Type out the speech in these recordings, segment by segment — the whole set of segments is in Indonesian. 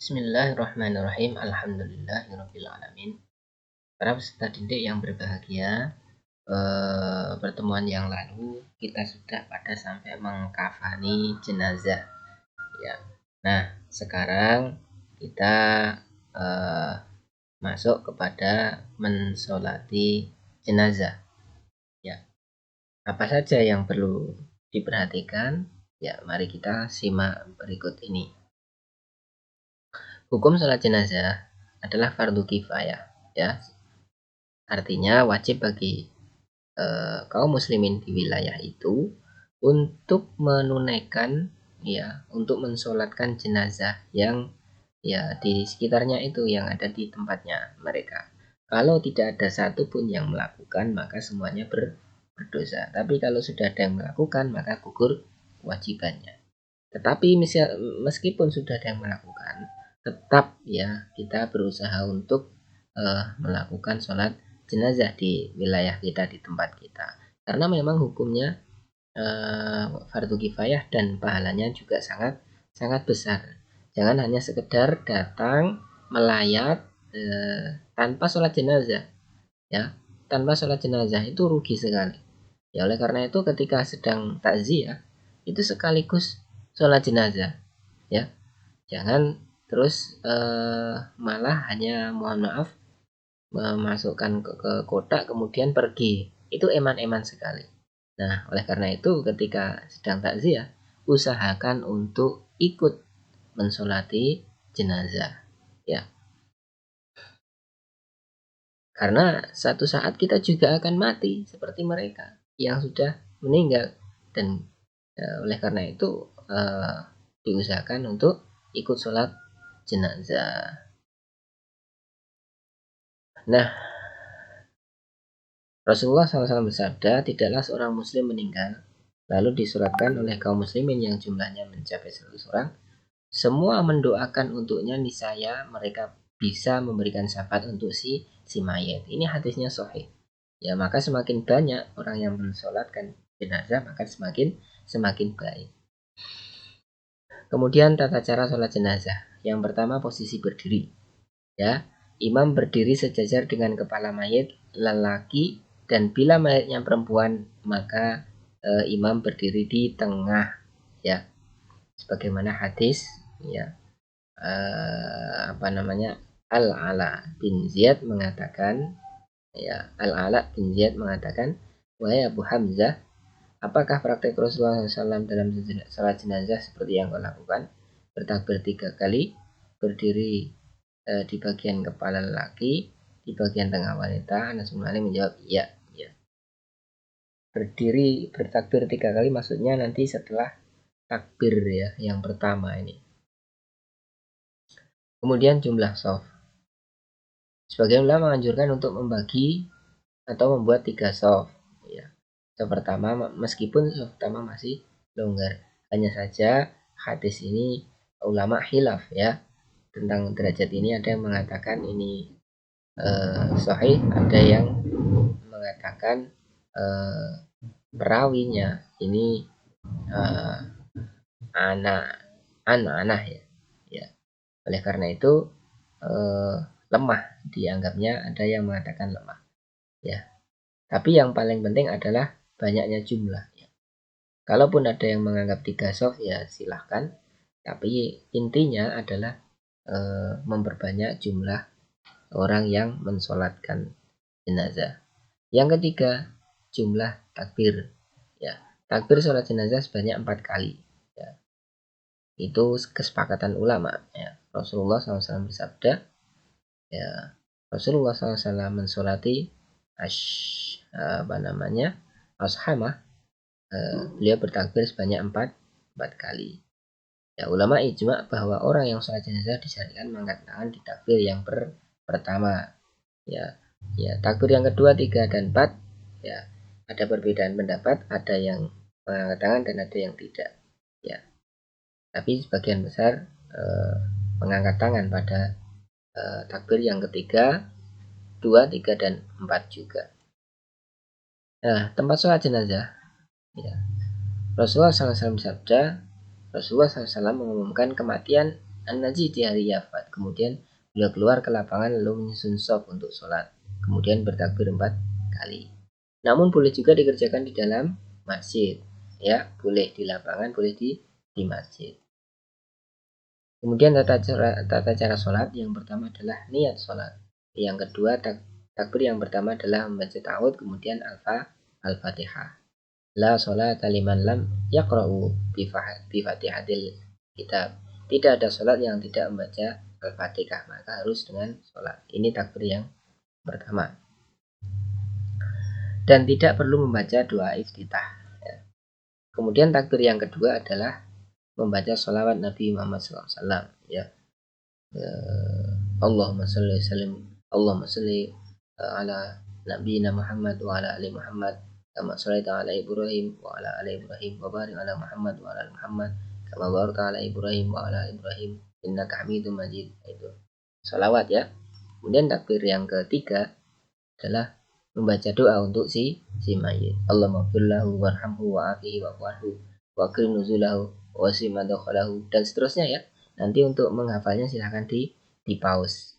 Bismillahirrahmanirrahim. Alhamdulillahirabbil alamin. Para peserta didik yang berbahagia, pertemuan yang lalu kita sudah pada sampai mengkafani jenazah ya. Nah, sekarang kita masuk kepada mensolati jenazah ya. Apa saja yang perlu diperhatikan? Ya, mari kita simak berikut ini. Hukum sholat jenazah adalah fardu kifayah ya. Artinya wajib bagi kaum muslimin di wilayah itu untuk menunaikan ya, untuk mensolatkan jenazah yang ya di sekitarnya itu, yang ada di tempatnya mereka. Kalau tidak ada satupun yang melakukan, maka semuanya berdosa. Tapi kalau sudah ada yang melakukan, maka gugur kewajibannya. Tetapi meskipun sudah ada yang melakukan, tetap ya kita berusaha untuk melakukan sholat jenazah di wilayah kita, di tempat kita, karena memang hukumnya fardu kifayah dan pahalanya juga sangat besar. Jangan hanya sekedar datang melayat tanpa sholat jenazah ya. Tanpa sholat jenazah itu rugi sekali ya. Oleh karena itu ketika sedang takziah itu sekaligus sholat jenazah ya. Jangan terus malah hanya mohon maaf memasukkan ke kotak kemudian pergi. Itu eman-eman sekali. Nah, oleh karena itu ketika sedang takziah, usahakan untuk ikut mensolati jenazah ya. Karena satu saat kita juga akan mati seperti mereka yang sudah meninggal, dan oleh karena itu diusahakan untuk ikut sholat jenazah. Nah, Rasulullah SAW bersabda, tidaklah seorang muslim meninggal lalu disolatkan oleh kaum muslimin yang jumlahnya mencapai 100 orang, semua mendoakan untuknya, niscaya mereka bisa memberikan syafaat untuk si mayat. Ini hadisnya sahih ya. Maka semakin banyak orang yang mensolatkan jenazah, maka semakin baik. Kemudian tata cara sholat jenazah. Yang pertama, posisi berdiri ya. Imam berdiri sejajar dengan kepala mayat lelaki, dan bila mayatnya perempuan maka imam berdiri di tengah ya, sebagaimana hadis ya, Al-Ala bin Ziyad mengatakan ya, Al-Ala bin Ziyad mengatakan, wahai Abu Hamzah, apakah praktek Rasulullah SAW dalam salat jenazah seperti yang kau lakukan? Bertakbir 3 kali, berdiri di bagian kepala lelaki, di bagian tengah wanita. Anas bin Malik menjawab iya ya. Berdiri bertakbir 3 kali maksudnya nanti setelah takbir ya, yang pertama ini. Kemudian jumlah shaf. Sebagian ulama menganjurkan untuk membagi atau membuat 3 shaf ya. Shaf pertama, meskipun shaf pertama masih longgar, hanya saja hadis ini ulama khilaf ya tentang derajat ini. Ada yang mengatakan ini sahih, ada yang mengatakan perawinya ini anak ya. Oleh karena itu lemah dianggapnya, ada yang mengatakan lemah ya. Tapi yang paling penting adalah banyaknya jumlah ya. Kalaupun ada yang menganggap 3 shaf ya silahkan, tapi intinya adalah memperbanyak jumlah orang yang mensolatkan jenazah. Yang ketiga, jumlah takbir ya. Takbir sholat jenazah sebanyak 4 kali ya. Itu kesepakatan ulama ya. Rasulullah SAW bersabda ya, Rasulullah SAW mensolati ashamah, beliau bertakbir sebanyak 4 kali ya. Ulama ijma bahwa orang yang sholat jenazah disyariatkan mengangkat tangan di takbir yang pertama ya. Takbir yang kedua, 3 dan 4 ya, ada perbedaan pendapat, ada yang mengangkat tangan dan ada yang tidak ya. Tapi sebagian besar mengangkat tangan pada takbir yang ketiga, 2, 3 dan 4 juga. Nah, tempat sholat jenazah ya. Rasulullah SAW bersabda, Rasulullah SAW mengumumkan kematian An-Najih di hari Yafat. Kemudian beliau keluar ke lapangan lalu menyusun shaf untuk sholat. Kemudian bertakbir 4 kali. Namun boleh juga dikerjakan di dalam masjid. Ya, boleh di lapangan, boleh di masjid. Kemudian tata cara sholat yang pertama adalah niat sholat. Yang kedua takbir yang pertama adalah membaca ta'awudz, kemudian al-fatihah. La sholata liman lam yaqra'u bi fatihatil kitab. Tidak ada sholat yang tidak membaca al-fatihah, maka harus dengan sholat. Ini takbir yang pertama. Dan tidak perlu membaca doa iftitah. Kemudian takbir yang kedua adalah membaca sholawat Nabi Muhammad SAW. Ya. Allahumma salli sallim Allahumma salli ala nabiyina Muhammad wa ala ali Muhammad kama shallaita ala Ibrahim wa ala ali Ibrahim wa barik ala Muhammad wa ala ali Muhammad kama barakta ala Ibrahim wa ala ali Ibrahim innaka Hamidum Majid. Itu salawat ya. Kemudian takbir yang ketiga adalah membaca doa untuk si mayit. Allahumma firlahu warhamhu wa afihi wa wa'fu wa akrim nuzulahu wa wasi madakhalahu dan seterusnya ya. Nanti untuk menghafalnya silahkan di pause.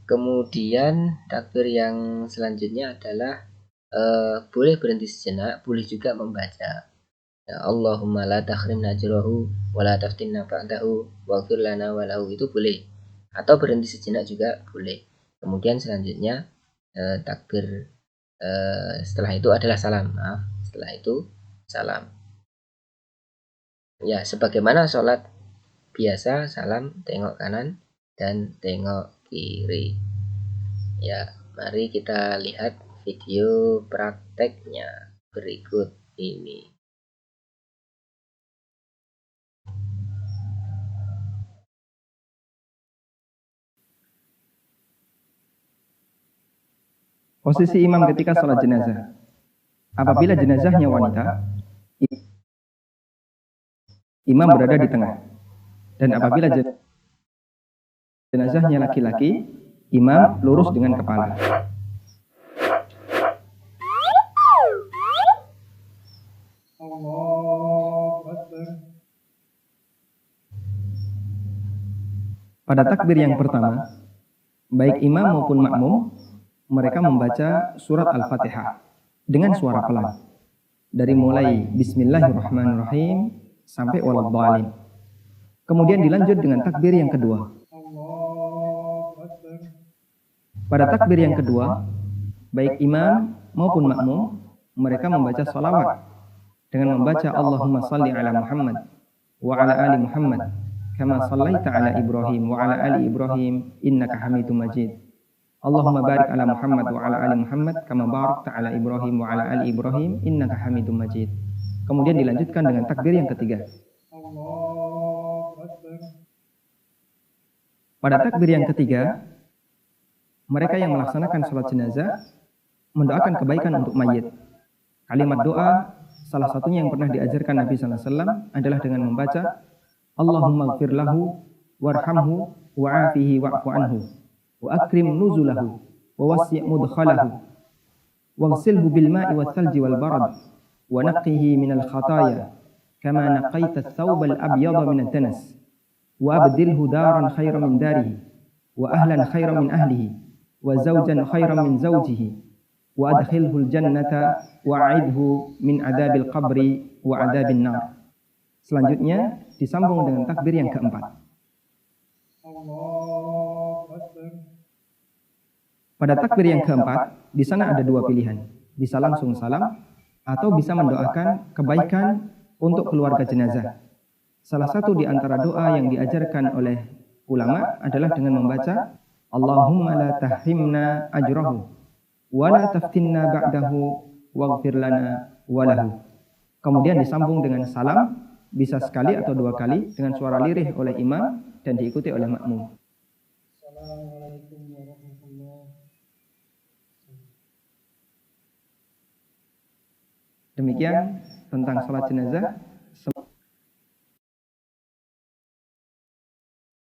Kemudian takbir yang selanjutnya adalah boleh berhenti sejenak, boleh juga membaca ya, Allahumma la tahrimna ajrahu wa la taftinna ba'dahu waghfir lana wa lahu, itu boleh. Atau berhenti sejenak juga boleh. Kemudian selanjutnya takbir setelah itu adalah salam. Maaf, setelah itu salam. Ya, sebagaimana sholat biasa, salam, tengok kanan dan tengok kiri. Ya, mari kita lihat video prakteknya berikut ini. Posisi imam ketika sholat jenazah. Apabila jenazahnya wanita, imam berada di tengah. Dan apabila jenazahnya laki-laki, imam lurus dengan kepala. Pada takbir yang pertama, baik imam maupun makmum, mereka membaca surat Al-Fatihah dengan suara pelan. Dari mulai Bismillahirrahmanirrahim sampai waladhdallin. Kemudian dilanjut dengan takbir yang kedua. Pada takbir yang kedua, baik imam maupun makmum, mereka membaca salawat dengan membaca Allahumma salli ala Muhammad wa ala ali Muhammad kama sallaita ala Ibrahim wa ala ali Ibrahim innaka Hamidum Majid. Allahumma barik ala Muhammad wa ala ali Muhammad kama barakta ala Ibrahim wa ala ali Ibrahim innaka Hamidum Majid. Kemudian dilanjutkan dengan takbir yang ketiga. Pada takbir yang ketiga, mereka yang melaksanakan sholat jenazah mendoakan kebaikan untuk mayit. Kalimat doa salah satunya yang pernah diajarkan Nabi SAW adalah dengan membaca Allahumma ighfir lahu warhamhu wa'afihi wa'fu anhu wa akrim nuzulahu wa wasi' mudkhalahu waghsilhu bil ma'i wal thalji wal barad wa naqqihi minal khataya kama naqaita ath-thawba al-abyada min ad-danas wa abdilhu daran khairan min darihi wa ahlan khairan min ahlihi wa zawjan khairan min zawjihi wa adkhilhu al-jannata wa'idhu min adabil qabri wa adabin nar. Selanjutnya disambung dengan takbir yang keempat. Pada takbir yang keempat, di sana ada dua pilihan. Bisa langsung salam atau bisa mendoakan kebaikan untuk keluarga jenazah. Salah satu di antara doa yang diajarkan oleh ulama adalah dengan membaca Allahumma la tahrimna ajrahu wa la taftinna ba'dahu waghfir lana wa lahu. Kemudian disambung dengan salam, bisa sekali atau dua kali dengan suara lirih oleh imam dan diikuti oleh makmum. Assalamualaikum warahmatullahi wabarakatuh. Demikian tentang salat jenazah.